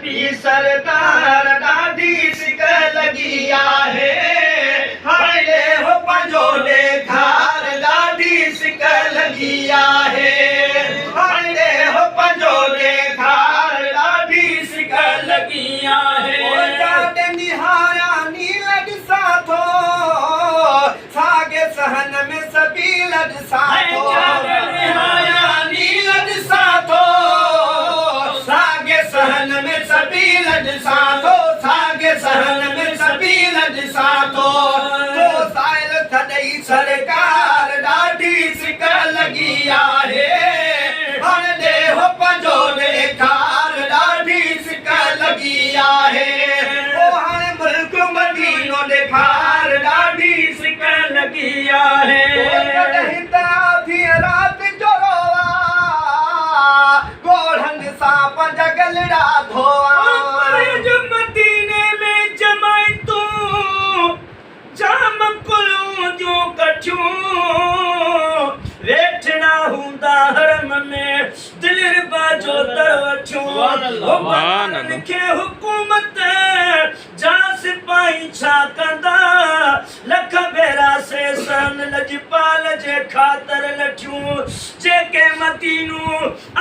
P सरदार ॾाढी सिक लॻी आहे हाणे हो पंहिंजो ॾेखार ॾाढी सिक लॻी आहे हाणे हो पंहिंजो ॾेखार ॾाढी सिक लॻी आहे निहारिया नील ॾिसां थो साॻे सहन में सबील ॾिसां थो नील ॾिसां थो साॻे सहन में सबील ॾिसां थो साॻे सहन में सबील ॾिसां थो तो साहिल थॾई सरकार ॾाढी सिक लॻी आहे हाणे हो पंहिंजो ॾेखार ॾाढी सिक लॻी आहे हाणे मुल्क मदीनो ॾेखार ॾाढी सिक लॻी आहे राति जो गोढ़नि सां पंहिंजा गलड़ा धोआ मदीने में जमाई तूं जाम कुलूं जूं कठियूं वेठड़ा हूंदा हरम में दिलरुबा जो दर वठियूं खे हुकूमत जा सिपाही छा कंदा लख भेरा से सन लजपाल जे ख़ातिर लठियूं जेके मदीनो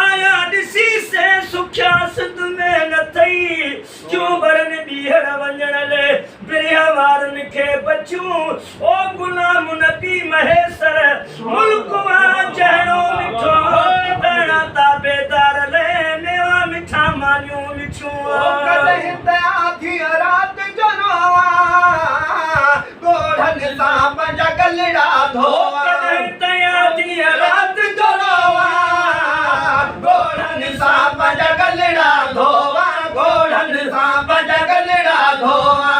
आया ॾिसी से सुखिया सिंध में न थई क्यों भरन ॿीहर वञण ले बिरिया वारनि खे बचियूं ओ गुलाम नबी महेसर मुल्क वा जहिड़ो मिठो भेणा ताबेदार ले मेवा मिठा मानियूं मिठियूं आधी राति जो गोढ़नि सां पंहिंजा गलड़ा धोआ आधी राति जो गोढ़नि सां पंहिंजा गलड़ा धोआ गोढ़नि सां पंहिंजा गलड़ा धोआ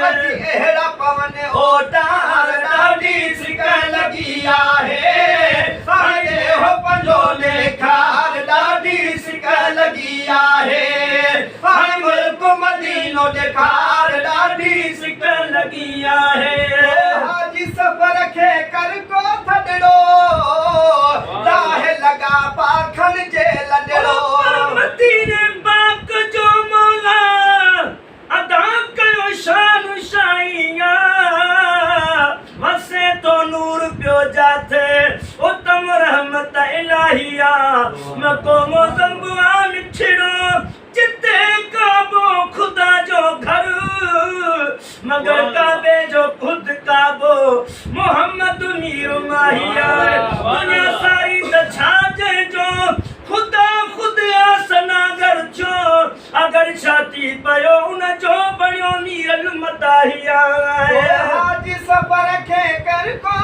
अहिड़ा पवन ओटार ॾाढी सिक लॻी आहे हाणे हो पंहिंजो ॾेखार ॾाढी सिक लॻी आहे हाणे मुल्क मदीनो ॾेखार ॾाढी सिक लॻी आहे हाजी सफ़र खे कर को थॾड़ो राह लॻा पाखन जे लॾड़ो मदीने पाक जो मौला अदा कयो शान शाइया वसे तो नूर पियो जाथे उत्तम रहमत इलाहिया मक़ोमो ज़ंबुआ मिठड़ो जिते काबो खुदा जो घर मगर काबे जो खुद काबो मोहम्मद मीर माहिया दुनिया सारी छाजे जो खुदा खुद आसनागर जो अगर छाती पयो उन जो बणियो मीर मदाहिया हाजी सफ़र खे कर को